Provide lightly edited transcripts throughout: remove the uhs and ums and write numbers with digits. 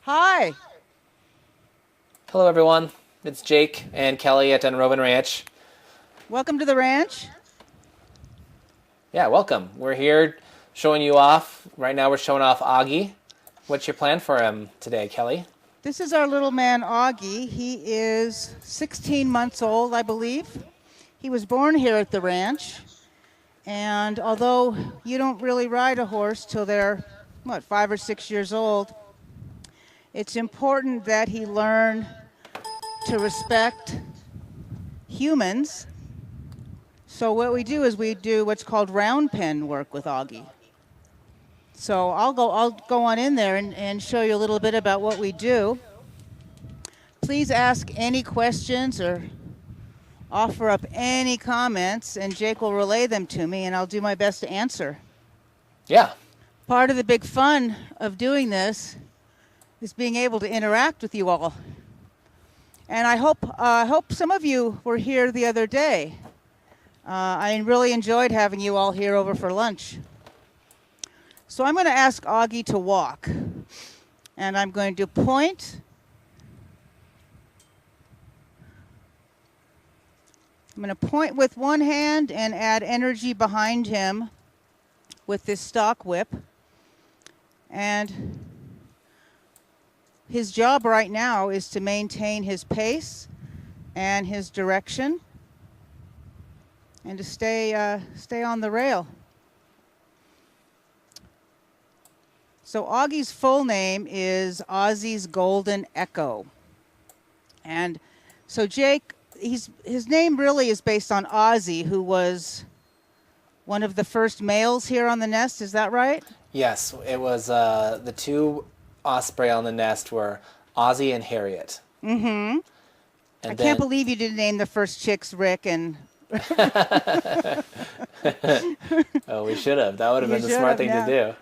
Hi. Hello, everyone. It's Jake and Kelly at Dunrovin Ranch. Welcome to the ranch. Yeah, welcome. We're here showing you off. Right now, we're showing off Augie. What's your plan for him today, Kelly? This is our little man, Augie. He is 16 months old, I believe. He was born here at the ranch. And although you don't really ride a horse till they're, 5 or 6 years old, it's important that he learn to respect humans. So what we do is we do what's called round pen work with Augie. So I'll go on in there and show you a little bit about what we do. Please ask any questions or offer up any comments, and Jake will relay them to me, and I'll do my best to answer. Yeah. Part of the big fun of doing this is being able to interact with you all. And I hope some of you were here the other day. I really enjoyed having you all here over for lunch. So I'm going to ask Augie to walk. And I'm going to point. I'm going to point with one hand and add energy behind him with this stock whip. And his job right now is to maintain his pace and his direction and to stay on the rail. So Augie's full name is Aussie's Golden Echo. And so Jake, his name really is based on Aussie, who was one of the first males here on the nest. Is that right? Yes, it was the two osprey on the nest were Aussie and Harriet. Mm-hmm. I can't believe you didn't name the first chicks Rick and... Oh, we should have. That would have been the smart thing to do.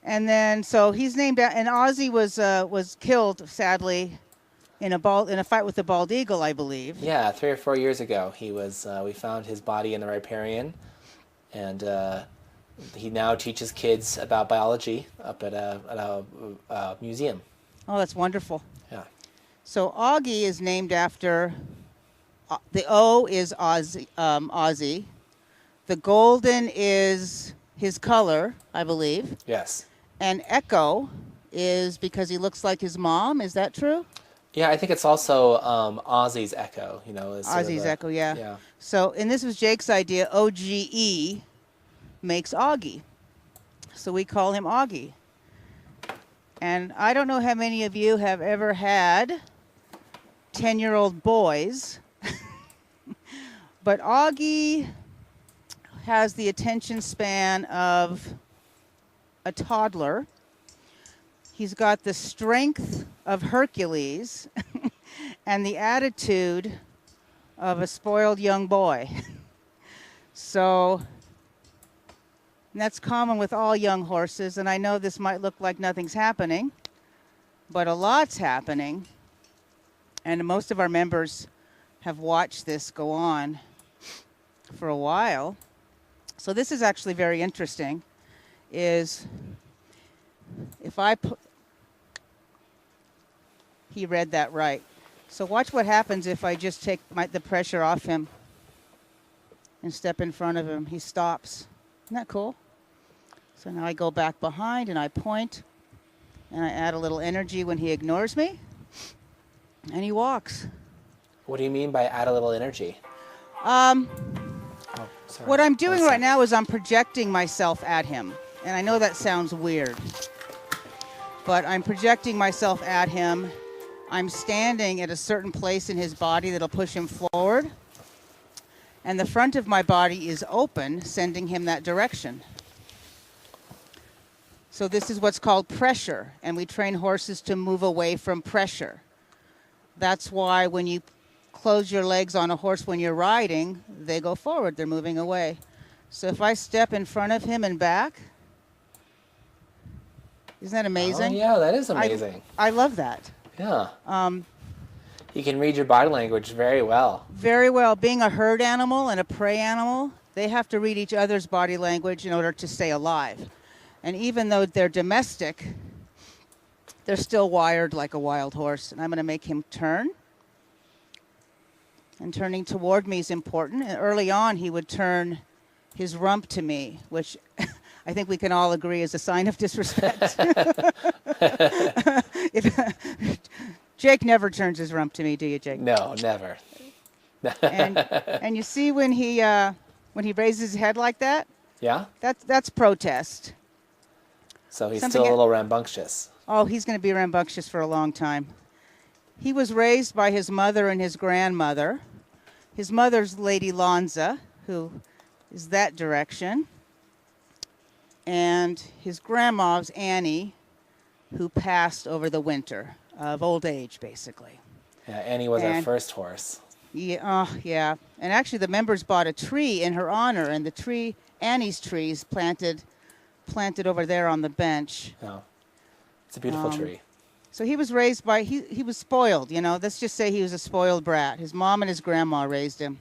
And then, so he's named, and Aussie was killed, sadly, in a fight with a bald eagle, I believe. Yeah, 3 or 4 years ago, he was. We found his body in the riparian, and he now teaches kids about biology up at a museum. Oh, that's wonderful. Yeah. So Augie is named after. The O is Aussie. The golden is his color, I believe. Yes. And Echo is because he looks like his mom. Is that true? Yeah, I think it's also Aussie's Echo. Aussie's Echo, yeah. Yeah. So, and this was Jake's idea. OGE makes Augie. So we call him Augie. And I don't know how many of you have ever had 10-year-old boys. But Augie has the attention span of a toddler. He's got the strength of Hercules and the attitude of a spoiled young boy. So that's common with all young horses, and I know this might look like nothing's happening, but a lot's happening, and most of our members have watched this go on for a while. So this is actually very interesting, is if I put, he read that right. So watch what happens if I just take the pressure off him and step in front of him. He stops. Isn't that cool? So now I go back behind and I point and I add a little energy when he ignores me and he walks. What do you mean by add a little energy? What I'm doing right now is I'm projecting myself at him. And I know that sounds weird, but I'm projecting myself at him. I'm standing at a certain place in his body that'll push him forward. And the front of my body is open, sending him that direction. So this is what's called pressure. And we train horses to move away from pressure. That's why when you close your legs on a horse when you're riding, they go forward. They're moving away. So if I step in front of him and back, isn't that amazing? Oh, yeah, that is amazing. I love that. Yeah. You can read your body language very well. Very well. Being a herd animal and a prey animal, they have to read each other's body language in order to stay alive. And even though they're domestic, they're still wired like a wild horse. And I'm going to make him turn. And turning toward me is important. And early on, he would turn his rump to me, which I think we can all agree is a sign of disrespect. Jake never turns his rump to me, do you, Jake? No, never. and you see when he raises his head like that? Yeah? That's protest. So he's Something still a little rambunctious. Oh, he's going to be rambunctious for a long time. He was raised by his mother and his grandmother. His mother's Lady Lonza, who is that direction. And his grandma's Annie, who passed over the winter of old age, basically. Yeah, Annie was our first horse. Yeah, yeah. And actually, the members bought a tree in her honor, and the tree, Annie's tree, is planted over there on the bench. Oh, it's a beautiful tree. So he was raised by, he was spoiled, you know. Let's just say he was a spoiled brat. His mom and his grandma raised him.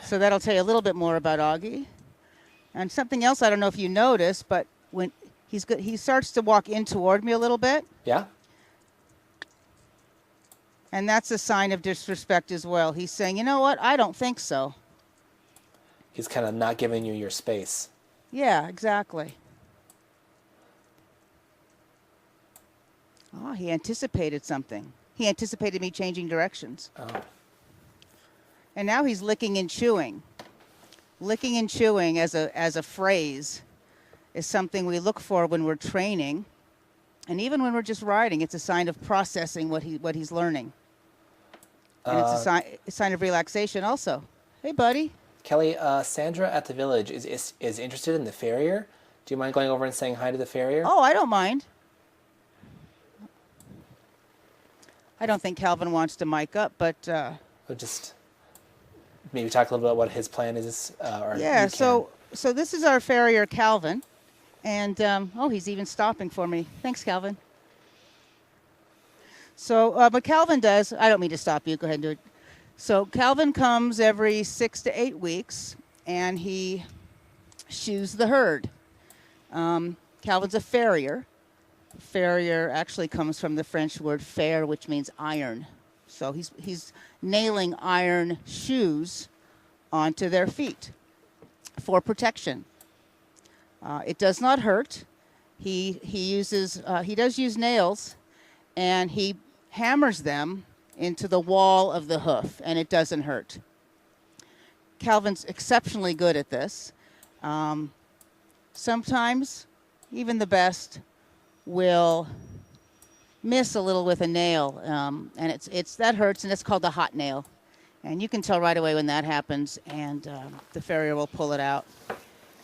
So that'll tell you a little bit more about Augie. And something else I don't know if you noticed, but when he starts to walk in toward me a little bit. Yeah? And that's a sign of disrespect as well. He's saying, you know what, I don't think so. He's kind of not giving you your space. Yeah, exactly. Oh, he anticipated something. He anticipated me changing directions. Oh. And now he's licking and chewing. Licking and chewing as a phrase is something we look for when we're training. And even when we're just riding, it's a sign of processing what he's learning. And it's a sign of relaxation also. Hey, buddy. Kelly, Sandra at the village is interested in the farrier. Do you mind going over and saying hi to the farrier? Oh, I don't mind. I don't think Calvin wants to mic up, but... We'll just maybe talk a little bit about what his plan is. Yeah, so this is our farrier, Calvin. And, he's even stopping for me. Thanks, Calvin. So, what Calvin does, I don't mean to stop you. Go ahead and do it. So, Calvin comes every 6 to 8 weeks, and he shoes the herd. Calvin's a farrier. Farrier actually comes from the French word fer, which means iron. So he's nailing iron shoes onto their feet for protection. It does not hurt. He does use nails, and he hammers them into the wall of the hoof, and it doesn't hurt. Calvin's exceptionally good at this. Sometimes, even the best will miss a little with a nail, and it's that hurts, and it's called the hot nail. And you can tell right away when that happens, and the farrier will pull it out.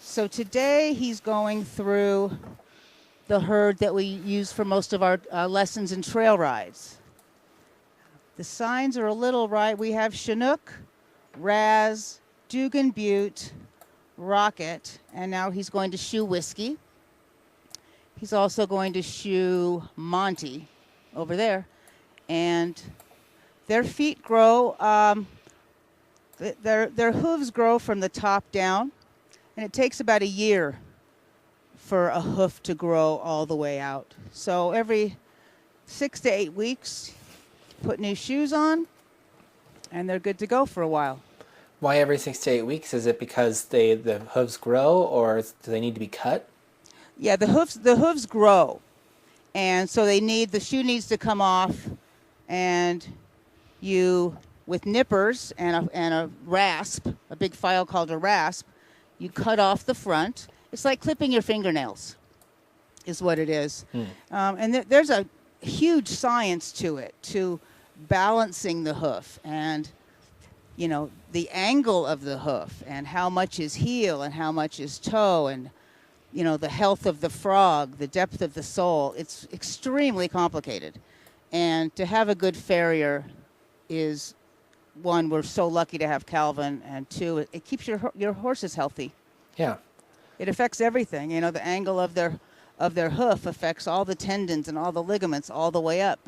So today he's going through the herd that we use for most of our lessons and trail rides. The signs are a little right. We have Chinook, Raz, Dugan Butte, Rocket, and now he's going to shoe Whiskey. He's also going to shoe Monty over there. And their feet grow, their hooves grow from the top down. And it takes about a year for a hoof to grow all the way out. So every 6 to 8 weeks, put new shoes on, and they're good to go for a while. Why every 6 to 8 weeks? Is it because the hooves grow, or do they need to be cut? Yeah, the hooves grow, and so the shoe needs to come off, and you, with nippers and a rasp, a big file called a rasp, you cut off the front. It's like clipping your fingernails, is what it is. And there's a huge science to it, to balancing the hoof, and the angle of the hoof, and how much is heel and how much is toe, and the health of the frog, the depth of the sole. It's extremely complicated. And to have a good farrier is, one, we're so lucky to have Calvin, and two, it keeps your horses healthy. Yeah. It affects everything. The angle of their hoof affects all the tendons and all the ligaments all the way up.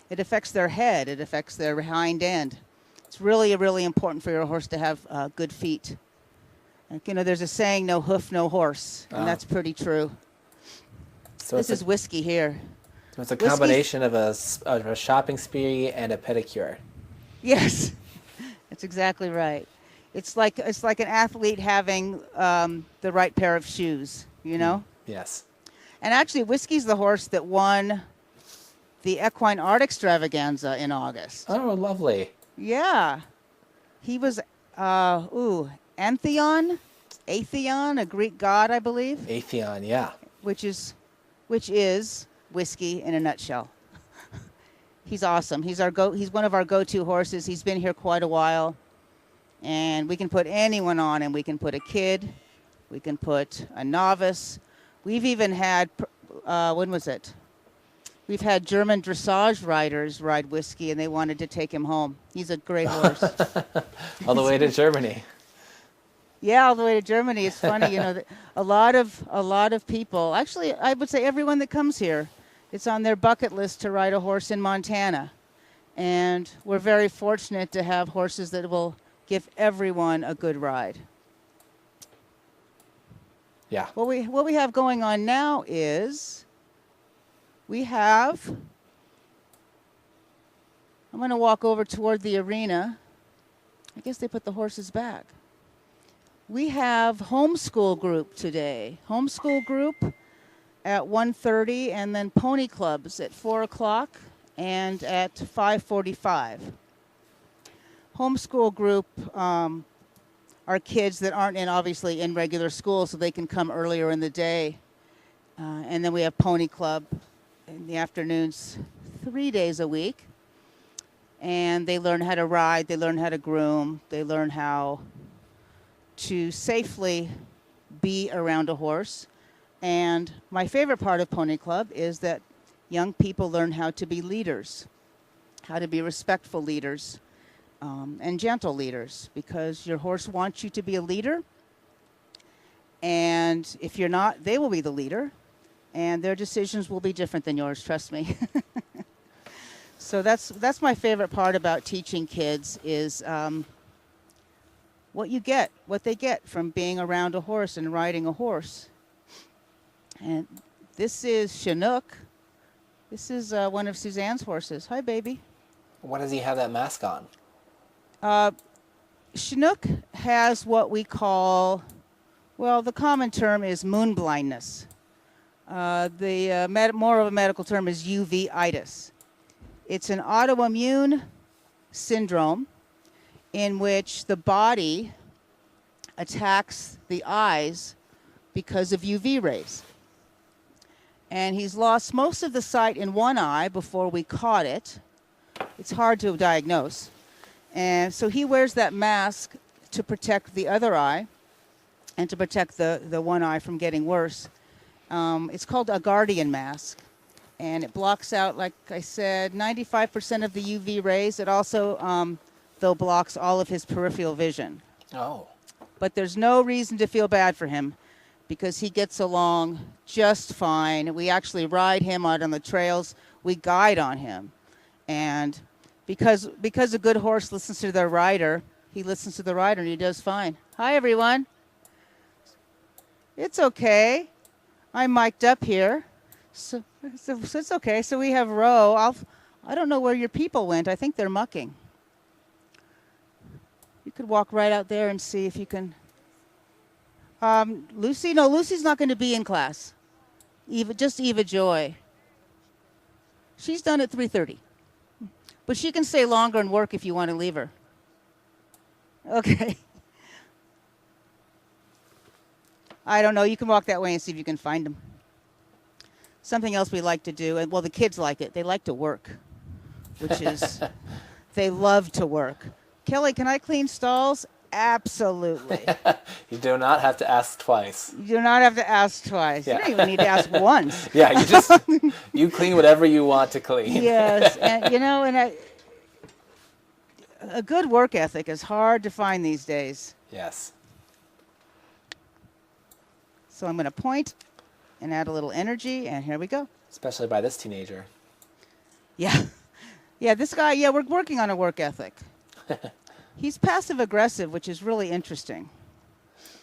It affects their head. It affects their hind end. It's really, really important for your horse to have good feet. There's a saying, no hoof, no horse, and that's pretty true. So this is Whiskey here. It's a combination of a shopping spree and a pedicure. Yes, that's exactly right. It's like an athlete having the right pair of shoes, you know? Yes. And actually, Whiskey's the horse that won the Equine Art Extravaganza in August. Oh, lovely. Yeah. He was, Atheon, a Greek god, I believe. Atheon, yeah. Which is Whiskey in a nutshell. He's awesome. He's one of our go-to horses. He's been here quite a while. And we can put anyone on him. We can put a kid. We can put a novice. We've even had, when was it? We've had German dressage riders ride Whiskey, and they wanted to take him home. He's a great horse. All the way to Germany. Yeah, all the way to Germany. It's funny, you know, a lot of people, actually, I would say everyone that comes here, it's on their bucket list to ride a horse in Montana. And we're very fortunate to have horses that will give everyone a good ride. Yeah. What we have going on now is I'm going to walk over toward the arena. I guess they put the horses back. We have homeschool group today. Homeschool group at 1:30, and then pony clubs at 4 o'clock and at 5:45. Homeschool group are kids that aren't obviously in regular school, so they can come earlier in the day. And then we have pony club in the afternoons 3 days a week. And they learn how to ride, they learn how to groom, they learn how to safely be around a horse. And my favorite part of Pony Club is that young people learn how to be leaders, how to be respectful leaders, and gentle leaders, because your horse wants you to be a leader. And if you're not, they will be the leader, and their decisions will be different than yours, trust me. So that's my favorite part about teaching kids is what they get from being around a horse and riding a horse. And this is Chinook. This is one of Suzanne's horses. Hi, baby. Why does he have that mask on? Chinook has what we call, well, the common term is moon blindness. The more of a medical term is uveitis. It's an autoimmune syndrome in which the body attacks the eyes because of UV rays. And he's lost most of the sight in one eye before we caught it. It's hard to diagnose. And so he wears that mask to protect the other eye and to protect the one eye from getting worse. It's called a guardian mask. And it blocks out, like I said, 95% of the UV rays. It also, though, blocks all of his peripheral vision. Oh. But there's no reason to feel bad for him because he gets along just fine. We actually ride him out on the trails. We guide on him. And because a good horse listens to their rider, he listens to the rider and he does fine. Hi, everyone. It's okay. I'm mic'd up here. So it's okay. So we have Ro. I don't know where your people went. I think they're mucking. You could walk right out there and see if you can. Lucy? No, Lucy's not going to be in class. Just Eva Joy. She's done at 3:30. But she can stay longer and work if you want to leave her. Okay. I don't know. You can walk that way and see if you can find them. Something else we like to do, and well, the kids like it. They like to work, which is, they love to work. Kelly, can I clean stalls? Absolutely. You do not have to ask twice. You do not have to ask twice. Yeah. You don't even need to ask once. Yeah, you clean whatever you want to clean. Yes, and a good work ethic is hard to find these days. Yes. So I'm going to point and add a little energy, and here we go. Especially by this teenager. Yeah. Yeah, this guy, we're working on a work ethic. He's passive-aggressive, which is really interesting.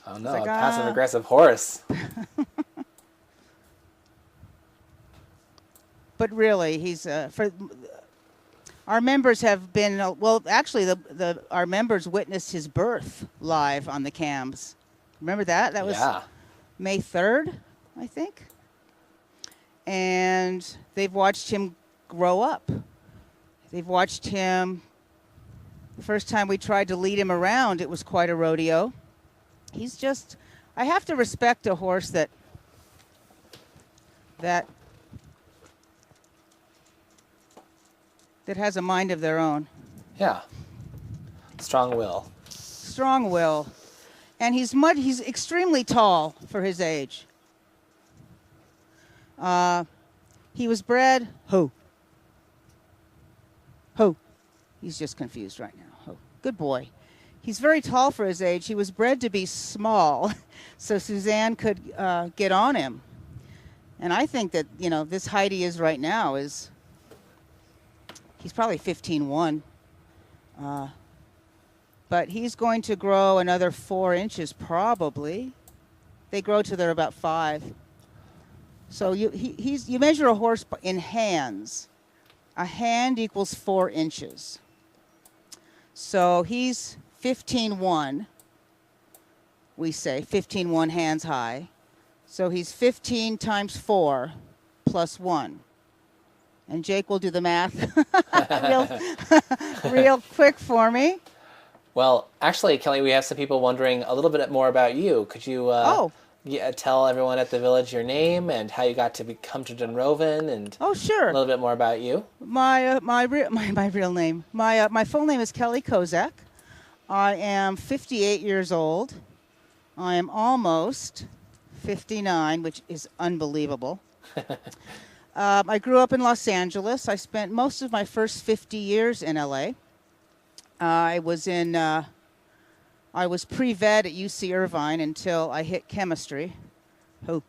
Oh, no, like, a passive-aggressive horse. but really, he's for our members have been well. Actually, our members witnessed his birth live on the cams. Remember that? That was May 3rd, I think. And they've watched him grow up. They've watched him. The first time we tried to lead him around, it was quite a rodeo. He's just. I have to respect a horse that has a mind of their own. Yeah. Strong will. Strong will. And he's extremely tall for his age. He was bred... Ho. He's just confused right now. Ho. Good boy. He's very tall for his age. He was bred to be small, so Suzanne could get on him. And I think that, this height he is right now is... He's probably 15.1. But he's going to grow another 4 inches probably. They grow till they're about 5. So you measure a horse in hands. A hand equals 4 inches. So he's 15.1. We say 15.1 hands high. So he's 15 times 4 plus 1. And Jake will do the math real quick for me. Well, actually, Kelly, we have some people wondering a little bit more about you. Could you tell everyone at the village your name and how you got to come to Dunrovin, and sure, a little bit more about you? My real name. My full name is Kelly Kozak. I am 58 years old. I am almost 59, which is unbelievable. I grew up in Los Angeles. I spent most of my first 50 years in LA. I was pre-vet at UC Irvine until I hit chemistry. And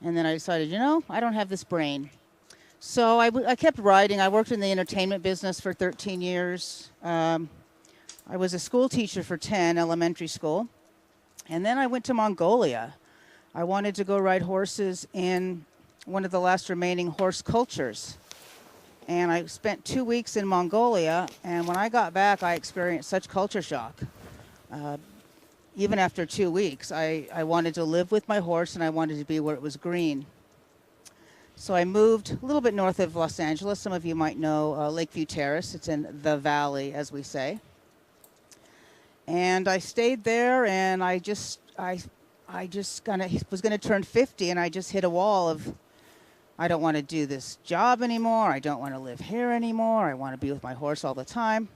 then I decided, I don't have this brain. So I kept writing. I worked in the entertainment business for 13 years. I was a school teacher for 10, elementary school. And then I went to Mongolia. I wanted to go ride horses in one of the last remaining horse cultures. And I spent 2 weeks in Mongolia, and when I got back, I experienced such culture shock. Even after 2 weeks, I wanted to live with my horse, and I wanted to be where it was green. So I moved a little bit north of Los Angeles. Some of you might know Lakeview Terrace. It's in the valley, as we say. And I stayed there, and I just was going to turn 50, and I just hit a wall of, I don't want to do this job anymore. I don't want to live here anymore. I want to be with my horse all the time.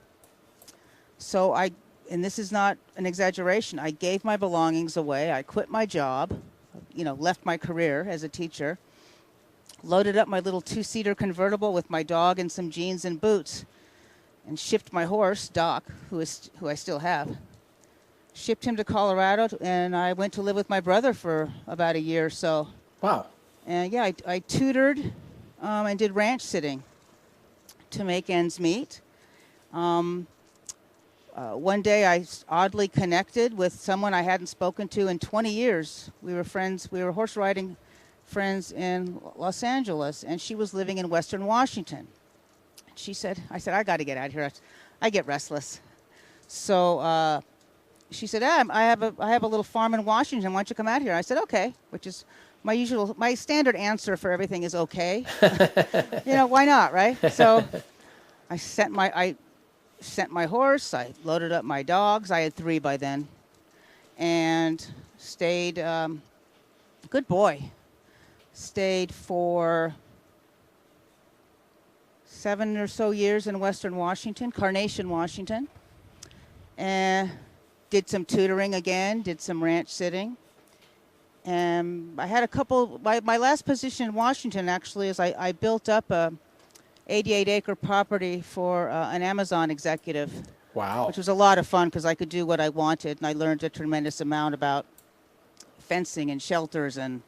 So and this is not an exaggeration, I gave my belongings away. I quit my job, left my career as a teacher, loaded up my little 2-seater convertible with my dog and some jeans and boots, and shipped my horse, Doc, who I still have. Shipped him to Colorado, and I went to live with my brother for about a year or so. Wow. And I tutored and did ranch sitting to make ends meet. One day I oddly connected with someone I hadn't spoken to in 20 years. We were friends. We were horse riding friends in Los Angeles, and she was living in Western Washington. I said, I got to get out of here. I get restless. So she said, I have a little farm in Washington. Why don't you come out here? I said, okay, which is my standard answer for everything is okay. Why not, right? So I sent my horse. I loaded up my dogs. I had 3 by then, and stayed. Good boy. Stayed for 7 or so years in Western Washington, Carnation, Washington, and did some tutoring again. Did some ranch sitting. And I had a couple, my last position in Washington actually is I built up a 88-acre property for an Amazon executive. Wow. Which was a lot of fun because I could do what I wanted, and I learned a tremendous amount about fencing and shelters and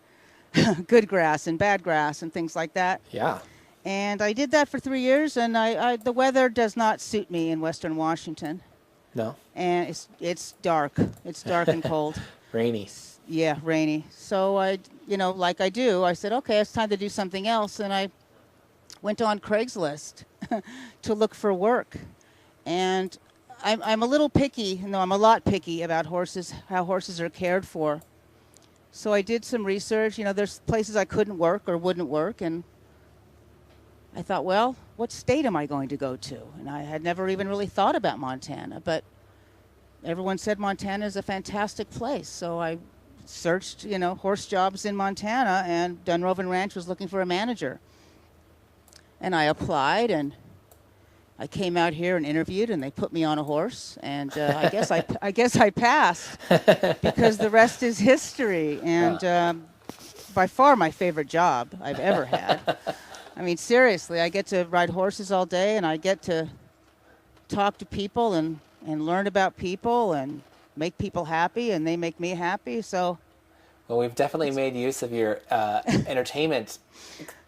good grass and bad grass and things like that. Yeah. And I did that for 3 years, and the weather does not suit me in Western Washington. No. And it's dark. It's dark and cold. Rainy. Yeah, rainy. So I, like I do, I said, okay, it's time to do something else. And I went on Craigslist to look for work. And I'm a little picky. No, I'm a lot picky about horses, how horses are cared for. So I did some research. There's places I couldn't work or wouldn't work. And I thought, well, what state am I going to go to? And I had never even really thought about Montana. But everyone said Montana is a fantastic place. So I searched, horse jobs in Montana, and Dunrovin Ranch was looking for a manager. And I applied, and I came out here and interviewed, and they put me on a horse, and I guess I passed, because the rest is history. And by far my favorite job I've ever had. I mean, seriously, I get to ride horses all day, and I get to talk to people and learn about people and make people happy, and they make me happy. So, well, we've definitely made use of your entertainment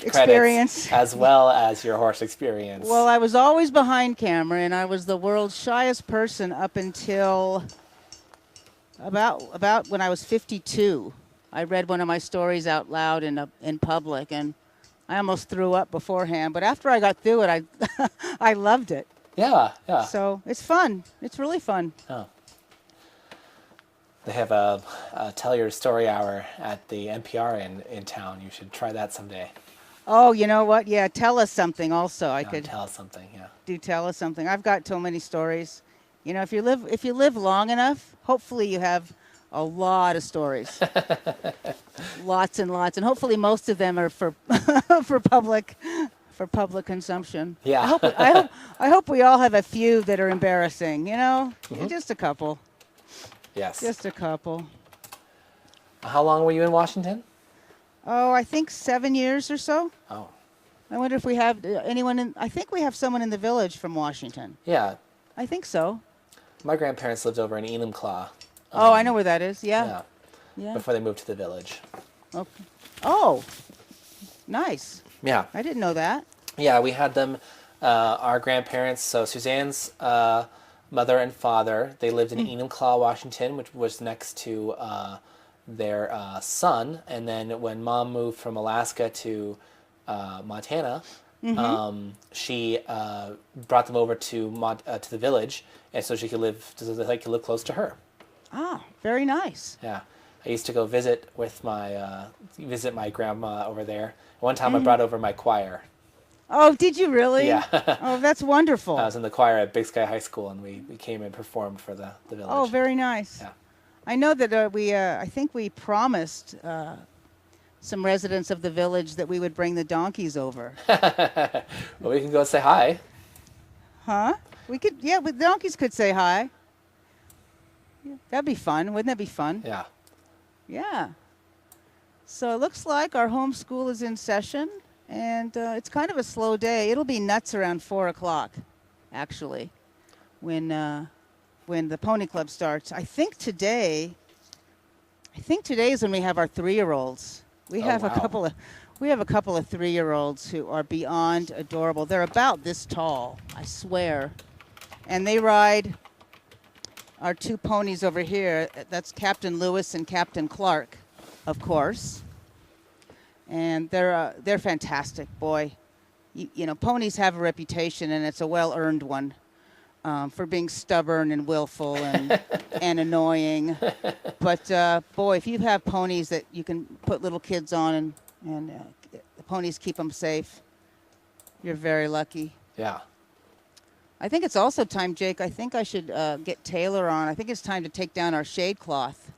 experience credits as well as your horse experience. Well, I was always behind camera, and I was the world's shyest person up until about when I was 52. I read one of my stories out loud in public, and I almost threw up beforehand. But after I got through it, I loved it. Yeah. So it's fun. It's really fun. Oh. They have a Tell Your Story Hour at the NPR in town. You should try that someday. Oh, you know what? Yeah, tell us something also. I could tell us something, yeah. do tell us something. I've got so many stories. If you live long enough, hopefully you have a lot of stories. Lots and lots. And hopefully most of them are for for public consumption. Yeah. I hope we all have a few that are embarrassing, Mm-hmm. Just a couple. Yes. Just a couple. How long were you in Washington? Oh, I think 7 years or so. Oh. I wonder if we have anyone I think we have someone in the village from Washington. Yeah. I think so. My grandparents lived over in Enumclaw. I know where that is. Yeah. Before they moved to the village. Okay. Oh, nice. Yeah. I didn't know that. Yeah, we had them, our grandparents, so Suzanne's mother and father, they lived in Enumclaw, Washington, which was next to their son. And then when Mom moved from Alaska to Montana, she brought them over to the village, and so they could live close to her. Ah, very nice. Yeah, I used to go visit my grandma over there. One time I brought over my choir. Oh, did you really? Yeah. Oh, that's wonderful. I was in the choir at Big Sky High School, and we came and performed for the village. Oh, very nice. Yeah. I know that I think we promised some residents of the village that we would bring the donkeys over. Well, we can go say hi. Huh? We could, yeah, the donkeys could say hi. Yeah, that'd be fun. Wouldn't that be fun? Yeah. Yeah. So it looks like our homeschool is in session, and it's kind of a slow day. It'll be nuts around 4 o'clock, actually, when the Pony Club starts. I think today is when we have our 3-year-olds. We have a couple of 3-year-olds who are beyond adorable. They're about this tall, I swear, and they ride our 2 ponies over here. That's Captain Lewis and Captain Clark, of course. And they're fantastic, boy. Ponies have a reputation, and it's a well-earned one, for being stubborn and willful and and annoying. But boy, if you have ponies that you can put little kids on and the ponies keep them safe, you're very lucky. Yeah. I think it's also time, Jake. I think I should get Taylor on. I think it's time to take down our shade cloth.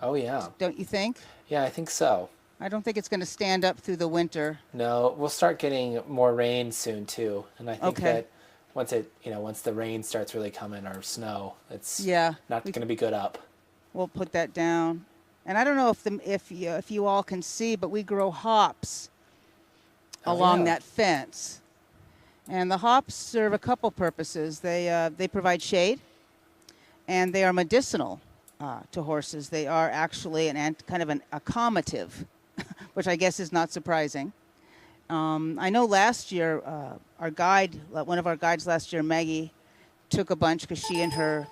Oh, yeah. Don't you think? Yeah, I think so. I don't think it's going to stand up through the winter. No, we'll start getting more rain soon too, and I think that once the rain starts really coming or snow, it's not going to be good up. We'll put that down. And I don't know if you all can see, but we grow hops along that fence. And the hops serve a couple purposes. They provide shade, and they are medicinal to horses. They are actually kind of an accommodative, which I guess is not surprising. I know last year, one of our guides last year, Maggie, took a bunch because she and her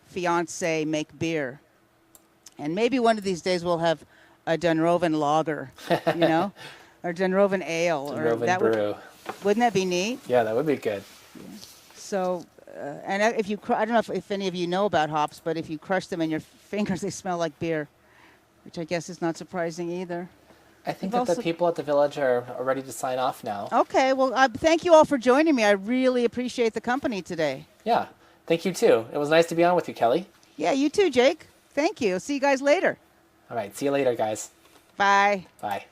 fiance make beer. And maybe one of these days we'll have a Dunrovin lager, you know, or Dunrovin ale. Or Dunrovin that brew. Wouldn't that be neat? Yeah, that would be good. So, and if you, I don't know if any of you know about hops, but if you crush them in your fingers, they smell like beer, which I guess is not surprising either. I think We've that the also- people at the village are ready to sign off now. Okay, well, thank you all for joining me. I really appreciate the company today. Yeah, thank you too. It was nice to be on with you, Kelly. Yeah, you too, Jake. Thank you. See you guys later. All right, see you later, guys. Bye. Bye.